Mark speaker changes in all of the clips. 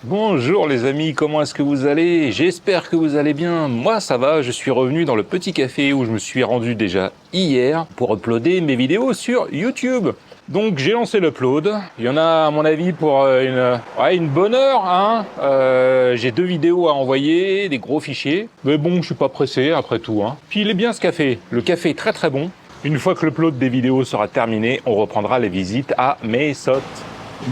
Speaker 1: Bonjour les amis, comment est-ce que vous allez? J'espère que vous allez bien. Moi ça va, je suis revenu dans le petit café où je me suis rendu déjà hier pour uploader mes vidéos sur YouTube. Donc j'ai lancé l'upload, il y en a à mon avis pour une bonne heure. Hein. J'ai 2 vidéos à envoyer, des gros fichiers. Mais bon, je suis pas pressé après tout. Hein. Puis il est bien ce café, le café est très très bon. Une fois que l'upload des vidéos sera terminé, on reprendra les visites à Mesot.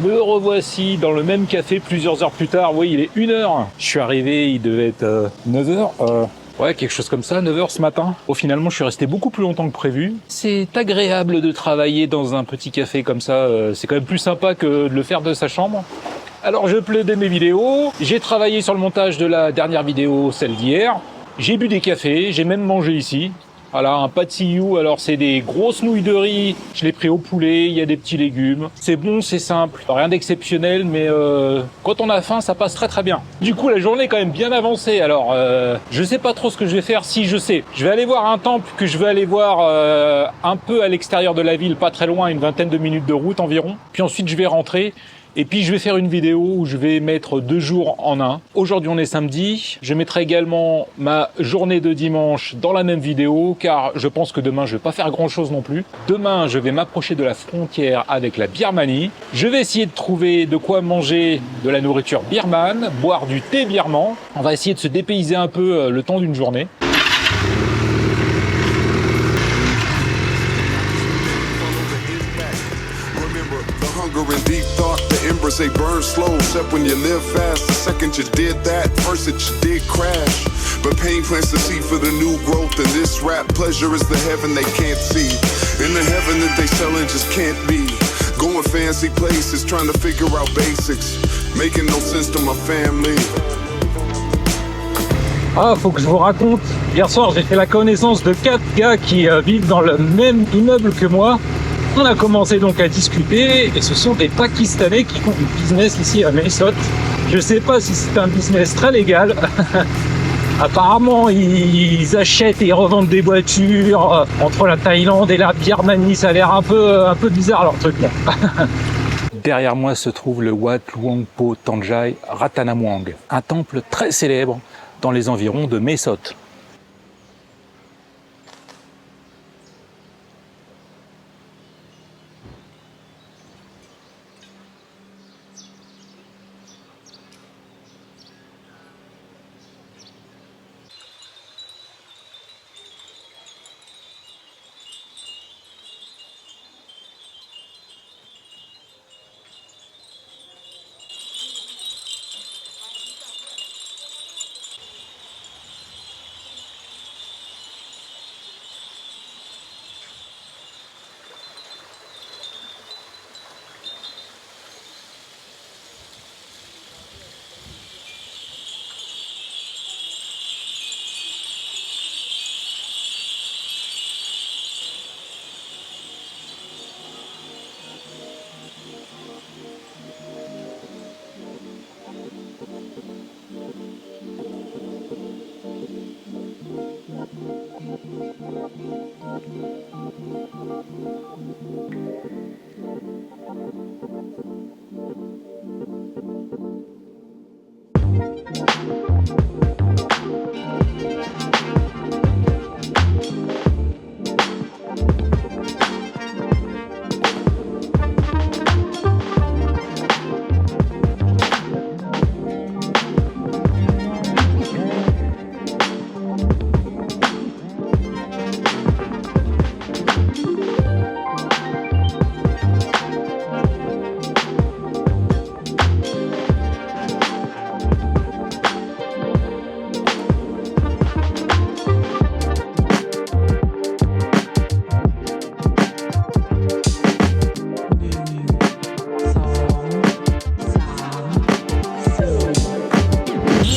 Speaker 1: Me revoici dans le même café plusieurs heures plus tard. Oui, il est 1h. Je suis arrivé, il devait être 9h. Ouais, quelque chose comme ça, 9h ce matin. Finalement, je suis resté beaucoup plus longtemps que prévu. C'est agréable de travailler dans un petit café comme ça. C'est quand même plus sympa que de le faire de sa chambre. Alors, je uploadais mes vidéos. J'ai travaillé sur le montage de la dernière vidéo, celle d'hier. J'ai bu des cafés. J'ai même mangé ici. Voilà, un patillou, alors c'est des grosses nouilles de riz, je l'ai pris au poulet, il y a des petits légumes. C'est bon, c'est simple, rien d'exceptionnel, mais quand on a faim, ça passe très très bien. Du coup, la journée est quand même bien avancée, alors je sais pas trop ce que je vais faire, si je sais. Je vais aller voir un temple que je vais aller voir un peu à l'extérieur de la ville, pas très loin, une vingtaine de minutes de route environ. Puis ensuite, je vais rentrer. Et puis je vais faire une vidéo où je vais mettre 2 jours en un. Aujourd'hui on est samedi, je mettrai également ma journée de dimanche dans la même vidéo car je pense que demain je vais pas faire grand chose non plus. Demain je vais m'approcher de la frontière avec la Birmanie. Je vais essayer de trouver de quoi manger de la nourriture birmane, boire du thé birman. On va essayer de se dépayser un peu le temps d'une journée.
Speaker 2: Embers, they burn slow, except when you live fast. The second you did that, first that you did crash. But pain plants the seed for the new growth. And this rap pleasure is the heaven they can't see. In the heaven that they selling just can't be. Going fancy places, trying to figure out basics. Making no sense to my family.
Speaker 1: Ah, faut que je vous raconte. Hier soir, j'ai fait la connaissance de 4 gars qui vivent dans le même immeuble que moi. On a commencé donc à discuter et ce sont des Pakistanais qui font du business ici à Mesot. Je sais pas si c'est un business très légal. Apparemment, ils achètent et ils revendent des voitures entre la Thaïlande et la Birmanie. Ça a l'air un peu bizarre leur truc là. Derrière moi se trouve le Wat Luang Po Tanjai Ratanamuang, un temple très célèbre dans les environs de Mesot.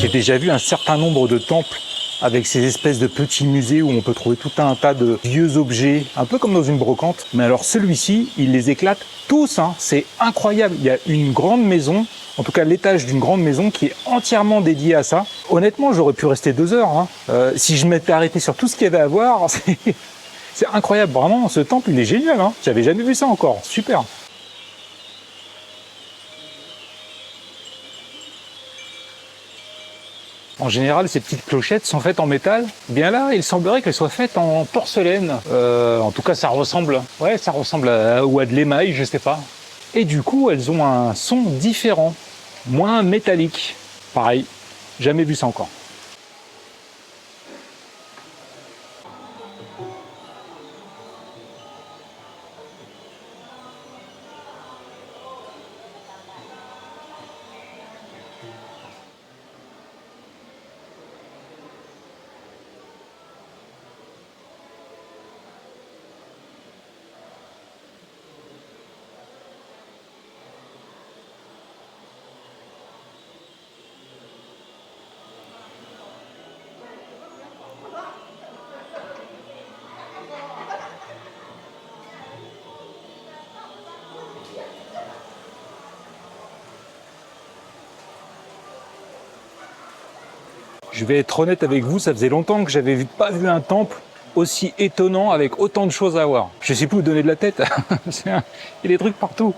Speaker 1: J'ai déjà vu un certain nombre de temples avec ces espèces de petits musées où on peut trouver tout un tas de vieux objets, un peu comme dans une brocante. Mais alors celui-ci, il les éclate tous, hein. C'est incroyable. Il y a une grande maison, en tout cas l'étage d'une grande maison qui est entièrement dédiée à ça. Honnêtement, j'aurais pu rester 2 heures. Hein. Si je m'étais arrêté sur tout ce qu'il y avait à voir, c'est incroyable. Vraiment, ce temple, il est génial. Hein. J'avais jamais vu ça encore. Super. En général, ces petites clochettes sont faites en métal. Bien là, il semblerait qu'elles soient faites en porcelaine. En tout cas, ça ressemble. Ouais, ça ressemble ou à de l'émail, je sais pas. Et du coup, elles ont un son différent, moins métallique. Pareil, jamais vu ça encore. Je vais être honnête avec vous, ça faisait longtemps que j'avais pas vu un temple aussi étonnant avec autant de choses à voir. Je sais plus où donner de la tête, il y a des trucs partout.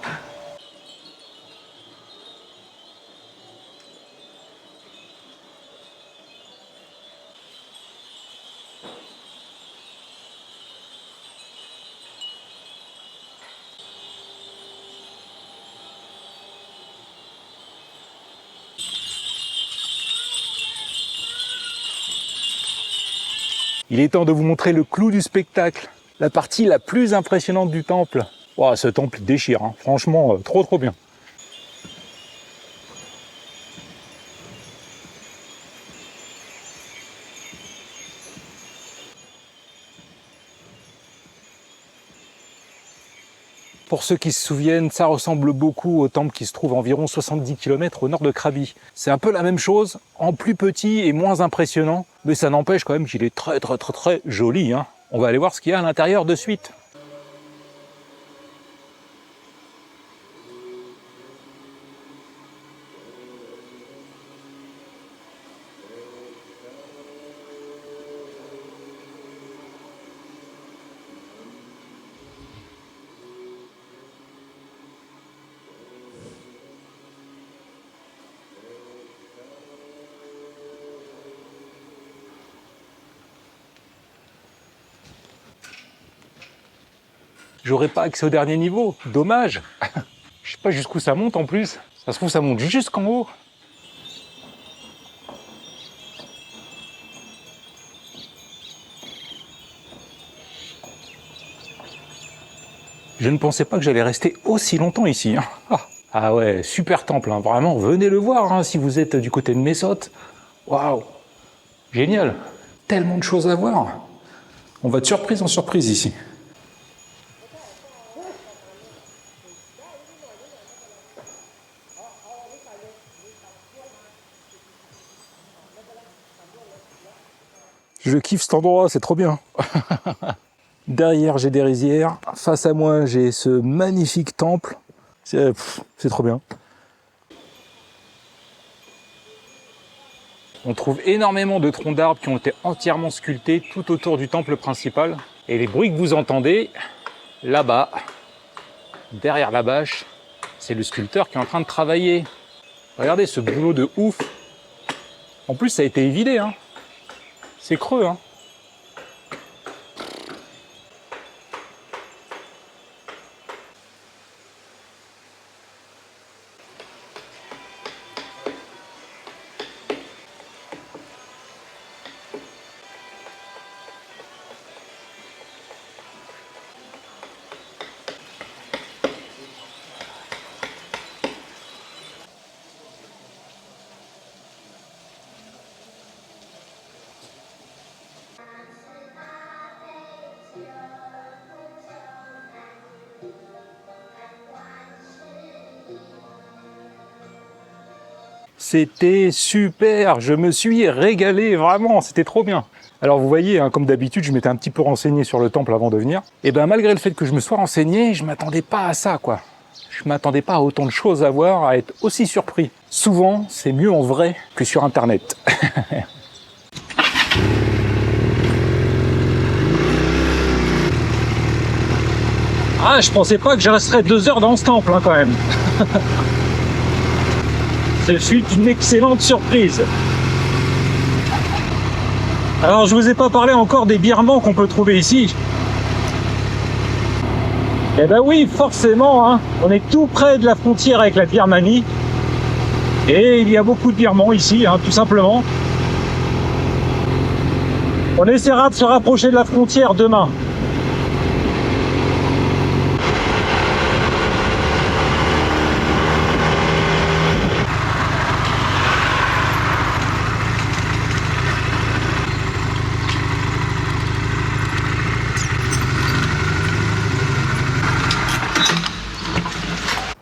Speaker 1: Il est temps de vous montrer le clou du spectacle, la partie la plus impressionnante du temple. Wow, ce temple déchire, hein. Franchement, trop bien. Pour ceux qui se souviennent, ça ressemble beaucoup au temple qui se trouve environ 70 km au nord de Krabi. C'est un peu la même chose, en plus petit et moins impressionnant, mais ça n'empêche quand même qu'il est très joli, hein. On va aller voir ce qu'il y a à l'intérieur de suite. J'aurais pas accès au dernier niveau, dommage. Je sais pas jusqu'où ça monte en plus. Ça se trouve ça monte jusqu'en haut. Je ne pensais pas que j'allais rester aussi longtemps ici, hein. Ah ouais, super temple, hein. Vraiment, venez le voir, hein, si vous êtes du côté de Messotte. Waouh, génial, tellement de choses à voir. On va de surprise en surprise ici. Je kiffe cet endroit, c'est trop bien. Derrière, j'ai des rizières. Face à moi, j'ai ce magnifique temple. C'est trop bien. On trouve énormément de troncs d'arbres qui ont été entièrement sculptés tout autour du temple principal. Et les bruits que vous entendez, là-bas, derrière la bâche, c'est le sculpteur qui est en train de travailler. Regardez ce boulot de ouf. En plus, ça a été évidé, hein. C'est creux, hein. C'était super, je me suis régalé, vraiment, c'était trop bien. Alors vous voyez, hein, comme d'habitude, je m'étais un petit peu renseigné sur le temple avant de venir. Et ben malgré le fait que je me sois renseigné, je m'attendais pas à ça, quoi. Je m'attendais pas à autant de choses à voir, à être aussi surpris. Souvent, c'est mieux en vrai que sur Internet. Ah, je pensais pas que je resterais 2 heures dans ce temple, hein, quand même. Ce fut une excellente surprise.
Speaker 3: Alors je vous ai pas parlé encore des birmans qu'on peut trouver ici. Eh ben oui, forcément, hein, on est tout près de la frontière avec la Birmanie. Et il y a beaucoup de birmans ici, hein, tout simplement. On essaiera de se rapprocher de la frontière demain.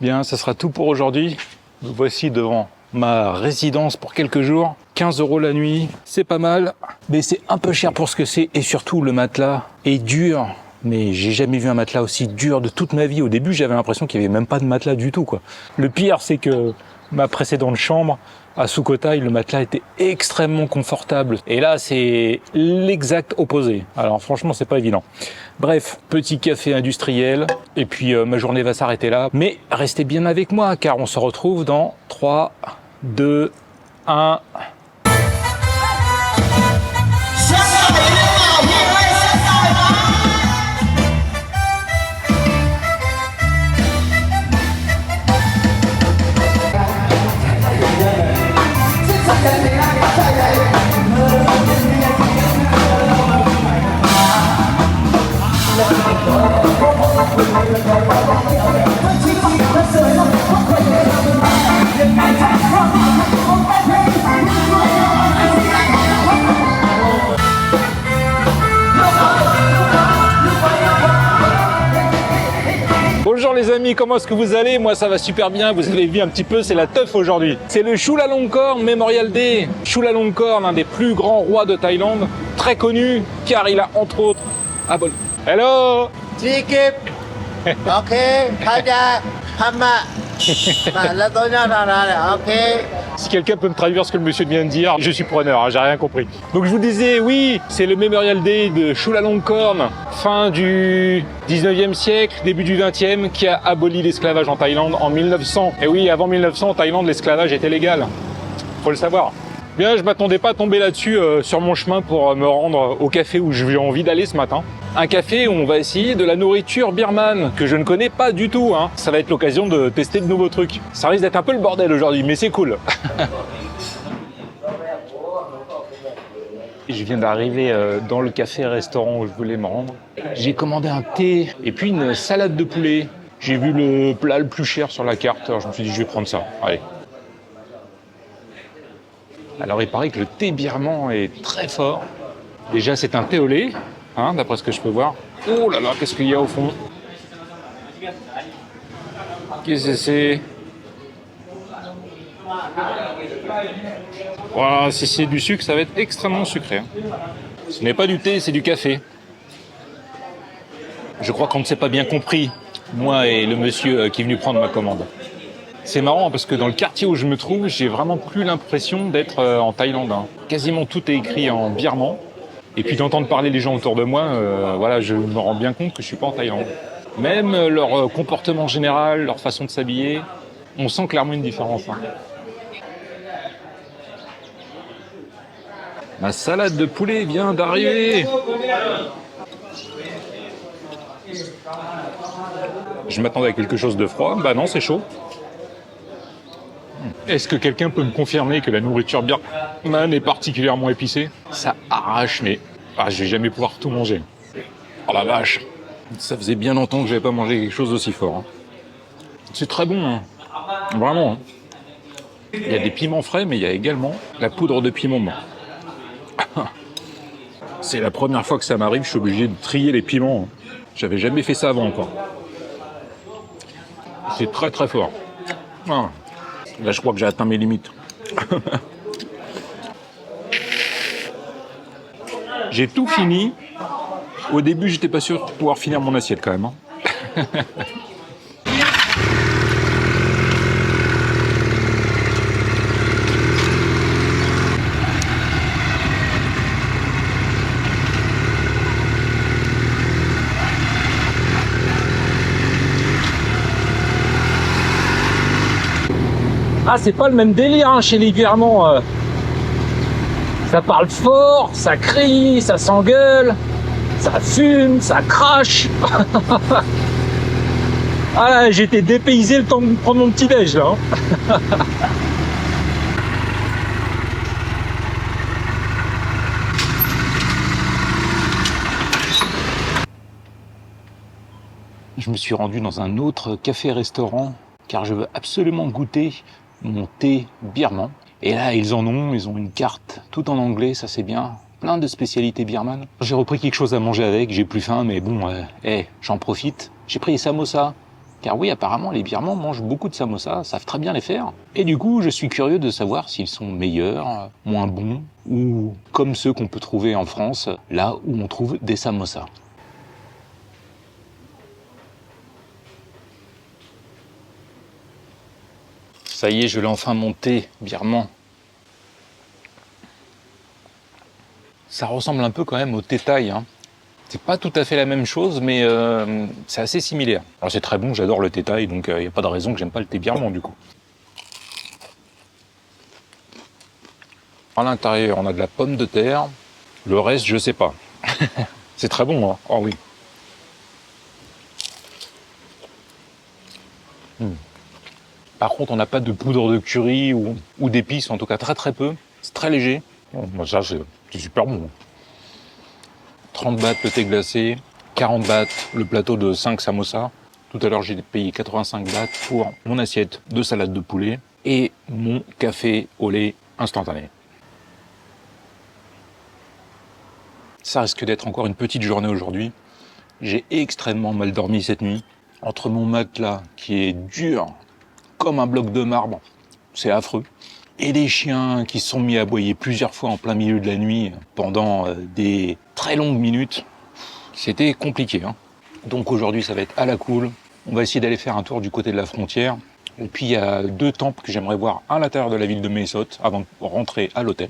Speaker 1: Bien, ça sera tout pour aujourd'hui. Me voici devant ma résidence pour quelques jours. 15 € la nuit, c'est pas mal, mais c'est un peu cher pour ce que c'est. Et surtout, le matelas est dur. Mais j'ai jamais vu un matelas aussi dur de toute ma vie. Au début, j'avais l'impression qu'il n'y avait même pas de matelas du tout, quoi. Le pire, c'est que ma précédente chambre, à Sukhothai, le matelas était extrêmement confortable. Et là, c'est l'exact opposé. Alors franchement, c'est pas évident. Bref, petit café industriel. Et puis ma journée va s'arrêter là. Mais restez bien avec moi, car on se retrouve dans 3, 2, 1... Bonjour les amis, comment est-ce que vous allez? Moi ça va super bien, vous avez vu un petit peu, c'est la teuf aujourd'hui. C'est le Chulalongkorn Memorial Day. Chulalongkorn, un des plus grands rois de Thaïlande, très connu, car il a entre autres aboli... Hello.
Speaker 4: Trikip. Ok. Kaja. Hama. Ok.
Speaker 1: Si quelqu'un peut me traduire ce que le monsieur vient de dire, je suis preneur, hein, j'ai rien compris. Donc je vous disais, oui, c'est le Memorial Day de Chulalongkorn, fin du 19e siècle, début du 20e, qui a aboli l'esclavage en Thaïlande en 1900. Et oui, avant 1900, en Thaïlande, l'esclavage était légal. Faut le savoir. Bien, je m'attendais pas à tomber là-dessus sur mon chemin pour me rendre au café où j'ai envie d'aller ce matin. Un café où on va essayer de la nourriture birmane, que je ne connais pas du tout, hein. Ça va être l'occasion de tester de nouveaux trucs. Ça risque d'être un peu le bordel aujourd'hui, mais c'est cool. Je viens d'arriver dans le café-restaurant où je voulais me rendre. J'ai commandé un thé et puis une salade de poulet. J'ai vu le plat le plus cher sur la carte, alors je me suis dit je vais prendre ça. Allez. Alors il paraît que le thé birman est très fort. Déjà c'est un thé au lait, hein, d'après ce que je peux voir. Oh là là, qu'est-ce qu'il y a au fond? Qu'est-ce que c'est? Voilà, si c'est du sucre, ça va être extrêmement sucré. Hein. Ce n'est pas du thé, c'est du café. Je crois qu'on ne s'est pas bien compris, moi et le monsieur qui est venu prendre ma commande. C'est marrant parce que dans le quartier où je me trouve, j'ai vraiment plus l'impression d'être en Thaïlande. Hein. Quasiment tout est écrit en birman. Et puis d'entendre parler les gens autour de moi, voilà, je me rends bien compte que je suis pas en Thaïlande. Même leur comportement général, leur façon de s'habiller, on sent clairement une différence. Hein. Ma salade de poulet vient d'arriver. Je m'attendais à quelque chose de froid. Bah non, c'est chaud. Est-ce que quelqu'un peut me confirmer que la nourriture birmane est particulièrement épicée? Ça arrache, mais je vais jamais pouvoir tout manger. Oh la vache. Ça faisait bien longtemps que j'avais pas mangé quelque chose d'aussi fort. Hein. C'est très bon, hein. Vraiment. Hein. Il y a des piments frais, mais il y a également la poudre de piment blanc. C'est la première fois que ça m'arrive, je suis obligé de trier les piments. J'avais jamais fait ça avant encore. C'est très très fort. Ah. Là, je crois que j'ai atteint mes limites. J'ai tout fini. Au début, j'étais pas sûr de pouvoir finir mon assiette quand même. Hein.
Speaker 3: Ah, c'est pas le même délire hein, chez les Birmans. Ça parle fort, ça crie, ça s'engueule, ça fume, ça crache. Ah, j'ai été dépaysé le temps de prendre mon petit déj là.
Speaker 1: Je me suis rendu dans un autre café-restaurant car je veux absolument goûter mon thé birman. Et là, ils ont une carte tout en anglais, ça c'est bien. Plein de spécialités birmanes. J'ai repris quelque chose à manger avec, j'ai plus faim, mais bon, j'en profite. J'ai pris les samosas. Car oui, apparemment, les Birmans mangent beaucoup de samosas, savent très bien les faire. Et du coup, je suis curieux de savoir s'ils sont meilleurs, moins bons, ou comme ceux qu'on peut trouver en France, là où on trouve des samosas. Ça y est, je l'ai enfin monté, birman. Ça ressemble un peu quand même au thé thaï, hein. C'est pas tout à fait la même chose, mais c'est assez similaire. Alors c'est très bon, j'adore le thé thaï, donc il n'y a pas de raison que j'aime pas le thé birman du coup. À l'intérieur, on a de la pomme de terre. Le reste, je sais pas. C'est très bon, hein. Oh oui. Par contre, on n'a pas de poudre de curry ou d'épices, en tout cas très très peu. C'est très léger. Bon, ça, c'est super bon. 30 bahts le thé glacé, 40 bahts le plateau de 5 samosas. Tout à l'heure, j'ai payé 85 bahts pour mon assiette de salade de poulet et mon café au lait instantané. Ça risque d'être encore une petite journée aujourd'hui. J'ai extrêmement mal dormi cette nuit. Entre mon matelas qui est dur comme un bloc de marbre, c'est affreux, et des chiens qui se sont mis à aboyer plusieurs fois en plein milieu de la nuit pendant des très longues minutes, c'était compliqué, hein. Donc aujourd'hui, ça va être à la cool. On va essayer d'aller faire un tour du côté de la frontière. Et puis il y a 2 temples que j'aimerais voir à l'intérieur de la ville de Mae Sot avant de rentrer à l'hôtel.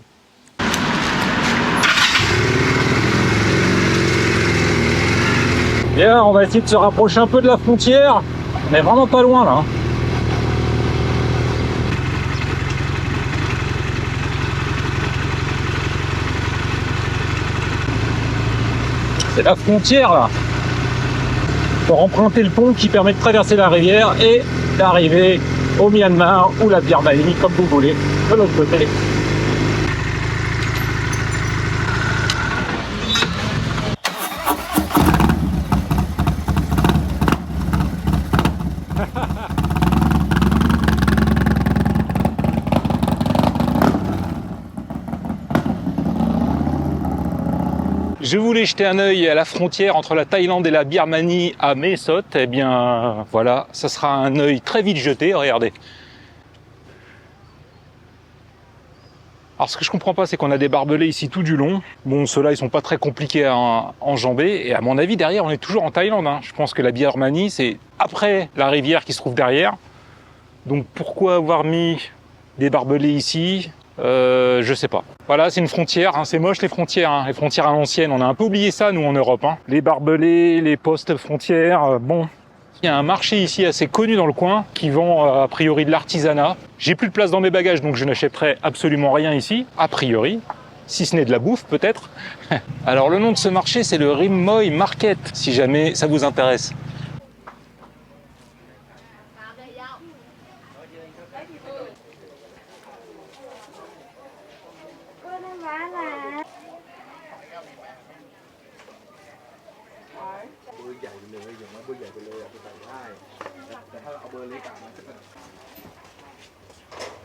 Speaker 3: Bien, on va essayer de se rapprocher un peu de la frontière. On est vraiment pas loin là. C'est la frontière là. Pour emprunter le pont qui permet de traverser la rivière et d'arriver au Myanmar ou la Birmanie, comme vous voulez, de l'autre côté.
Speaker 1: Je voulais jeter un œil à la frontière entre la Thaïlande et la Birmanie à Mae Sot. Eh bien, voilà, ça sera un œil très vite jeté, regardez. Alors, ce que je comprends pas, c'est qu'on a des barbelés ici tout du long. Bon, ceux-là, ils sont pas très compliqués à enjamber. Et à mon avis, derrière, on est toujours en Thaïlande, hein. Je pense que la Birmanie, c'est après la rivière qui se trouve derrière. Donc, pourquoi avoir mis des barbelés ici ? Je sais pas. Voilà, c'est une frontière, hein. C'est moche les frontières à l'ancienne. On a un peu oublié ça, nous, en Europe, hein. Les barbelés, les postes frontières, bon. Il y a un marché ici assez connu dans le coin qui vend a priori de l'artisanat. J'ai plus de place dans mes bagages, donc je n'achèterai absolument rien ici, a priori. Si ce n'est de la bouffe, peut-être. Alors, le nom de ce marché, c'est le Rim Moi Market, si jamais ça vous intéresse.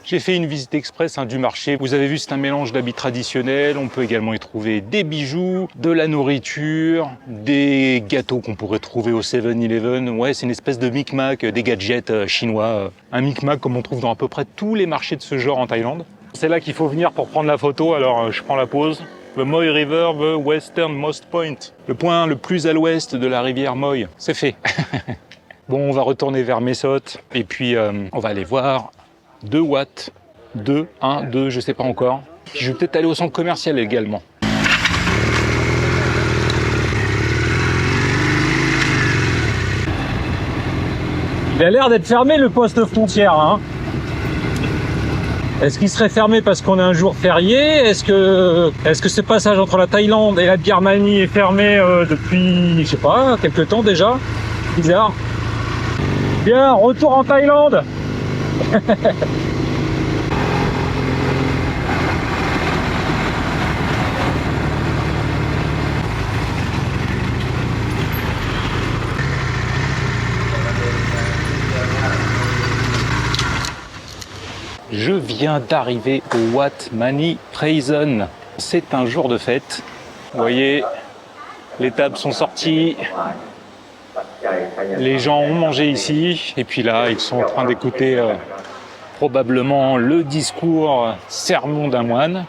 Speaker 1: J'ai fait une visite express du marché. Vous avez vu, c'est un mélange d'habits traditionnels. On peut également y trouver des bijoux, de la nourriture, des gâteaux qu'on pourrait trouver au 7-Eleven. Ouais, c'est une espèce de micmac, des gadgets chinois. Un micmac comme on trouve dans à peu près tous les marchés de ce genre en Thaïlande. C'est là qu'il faut venir pour prendre la photo, alors je prends la pause. The Moi River, the westernmost point. Le point le plus à l'ouest de la rivière Moi. C'est fait. Bon, on va retourner vers Mae Sot et puis on va aller voir 2 watts, 2, 1, 2, je sais pas encore. Puis je vais peut-être aller au centre commercial également.
Speaker 3: Il a l'air d'être fermé le poste frontière, hein. Est-ce qu'il serait fermé parce qu'on est un jour férié? Est-ce que ce passage entre la Thaïlande et la Birmanie est fermé depuis, je sais pas, quelques temps déjà? Bizarre. Bien, retour en Thaïlande.
Speaker 1: Je viens d'arriver au Wat Mani Prison. C'est un jour de fête. Vous voyez, les tables sont sorties. Les gens ont mangé ici. Et puis là, ils sont en train d'écouter probablement le discours sermon d'un moine.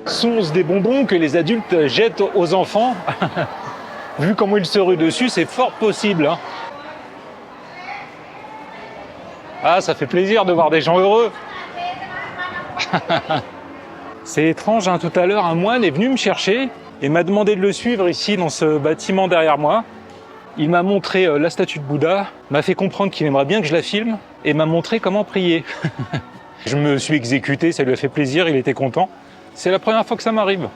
Speaker 1: Sont-ce des bonbons que les adultes jettent aux enfants? Vu comment ils se ruent dessus, c'est fort possible. Hein. Ah, ça fait plaisir de voir des gens heureux. C'est étrange, hein, tout à l'heure, un moine est venu me chercher et m'a demandé de le suivre ici dans ce bâtiment derrière moi. Il m'a montré la statue de Bouddha, m'a fait comprendre qu'il aimerait bien que je la filme et m'a montré comment prier. Je me suis exécuté, ça lui a fait plaisir, il était content. C'est la première fois que ça m'arrive.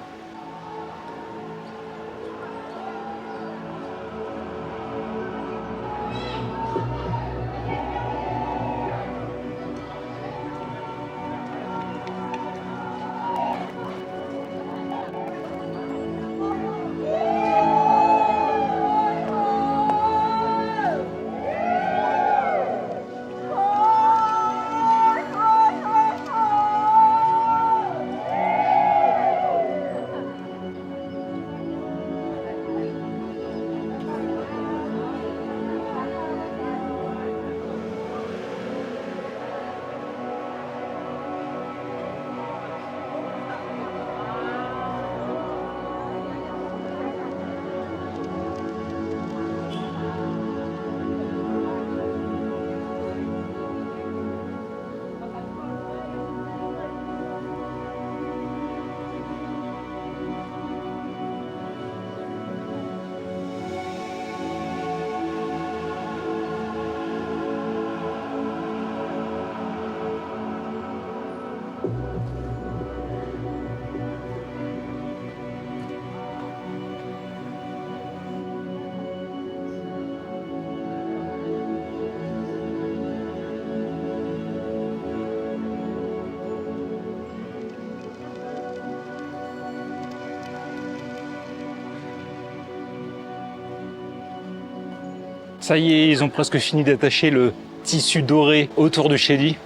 Speaker 1: Ça y est, ils ont presque fini d'attacher le tissu doré autour du Shelly.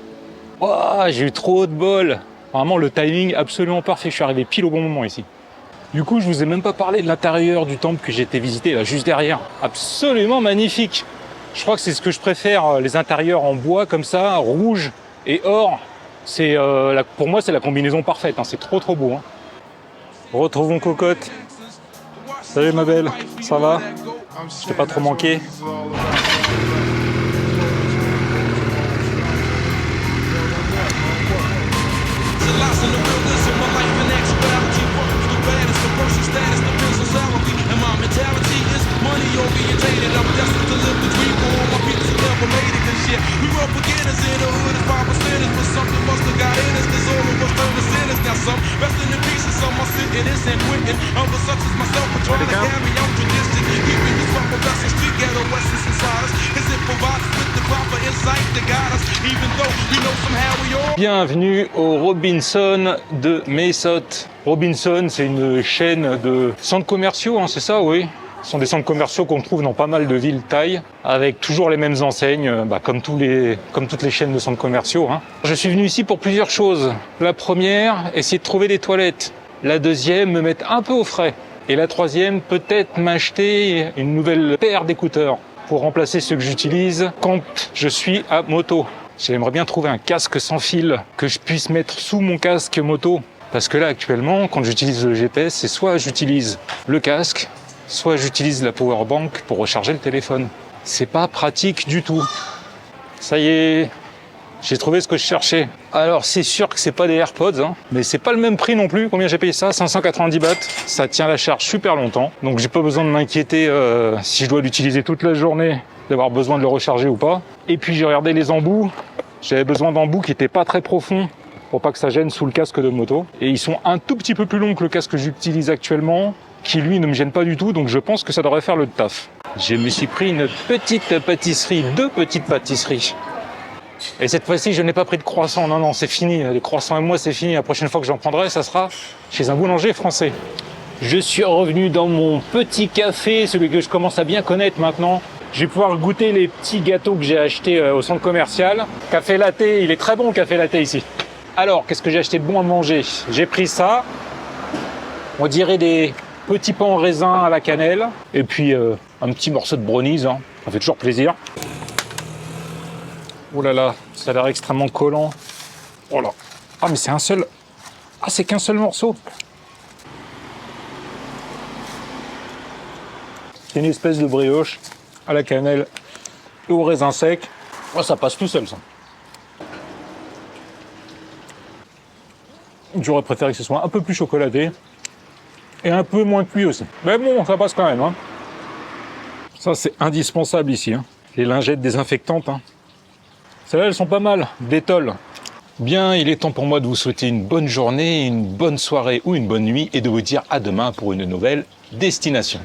Speaker 1: Ouah, j'ai eu trop de bol. Vraiment, le timing absolument parfait. Je suis arrivé pile au bon moment ici. Du coup, je vous ai même pas parlé de l'intérieur du temple que j'ai été visiter, là, juste derrière. Absolument magnifique. Je crois que c'est ce que je préfère, les intérieurs en bois comme ça, rouge et or. C'est pour moi, c'est la combinaison parfaite. Hein. C'est trop beau. Hein. Retrouvons Cocotte. Salut ma belle, ça va? Je t'ai pas trop manqué? Bienvenue au Robinson de Mesot. Robinson, c'est une chaîne de centres commerciaux, hein, c'est ça, oui. Ce sont des centres commerciaux qu'on trouve dans pas mal de villes taille, avec toujours les mêmes enseignes, comme toutes les chaînes de centres commerciaux. Hein. Je suis venu ici pour plusieurs choses. La première, essayer de trouver des toilettes. La deuxième, me mettre un peu au frais. Et la troisième, peut-être m'acheter une nouvelle paire d'écouteurs pour remplacer ceux que j'utilise quand je suis à moto. J'aimerais bien trouver un casque sans fil que je puisse mettre sous mon casque moto. Parce que là, actuellement, quand j'utilise le GPS, c'est soit j'utilise le casque, soit j'utilise la powerbank pour recharger le téléphone. C'est pas pratique du tout. Ça y est, j'ai trouvé ce que je cherchais. Alors, c'est sûr que c'est pas des AirPods, hein, mais c'est pas le même prix non plus. Combien j'ai payé ça? 590 bahts. Ça tient la charge super longtemps. Donc, j'ai pas besoin de m'inquiéter si je dois l'utiliser toute la journée, d'avoir besoin de le recharger ou pas. Et puis, j'ai regardé les embouts. J'avais besoin d'embouts qui étaient pas très profonds pour pas que ça gêne sous le casque de moto. Et ils sont un tout petit peu plus longs que le casque que j'utilise actuellement, qui lui ne me gêne pas du tout, donc je pense que ça devrait faire le taf. Je me suis pris une petite pâtisserie, 2 petites pâtisseries. Et cette fois-ci, je n'ai pas pris de croissant, non, c'est fini. Les croissants et moi, c'est fini. La prochaine fois que j'en prendrai, ça sera chez un boulanger français. Je suis revenu dans mon petit café, celui que je commence à bien connaître maintenant. Je vais pouvoir goûter les petits gâteaux que j'ai achetés au centre commercial. Café latte, il est très bon le café latte ici. Alors, qu'est-ce que j'ai acheté de bon à manger? J'ai pris ça. On dirait des petits pains en raisin à la cannelle. Et puis, un petit morceau de brownies. Hein. Ça fait toujours plaisir. Oh là là, ça a l'air extrêmement collant. Oh là. Ah, mais c'est un seul... Ah, c'est qu'un seul morceau. C'est une espèce de brioche à la cannelle et au raisin sec. Oh, ça passe tout seul, ça. J'aurais préféré que ce soit un peu plus chocolaté et un peu moins cuit aussi. Mais bon, ça passe quand même. Hein. Ça, c'est indispensable ici. Hein. Les lingettes désinfectantes. Hein. Celles-là, elles sont pas mal. Détol. Bien, il est temps pour moi de vous souhaiter une bonne journée, une bonne soirée ou une bonne nuit et de vous dire à demain pour une nouvelle destination.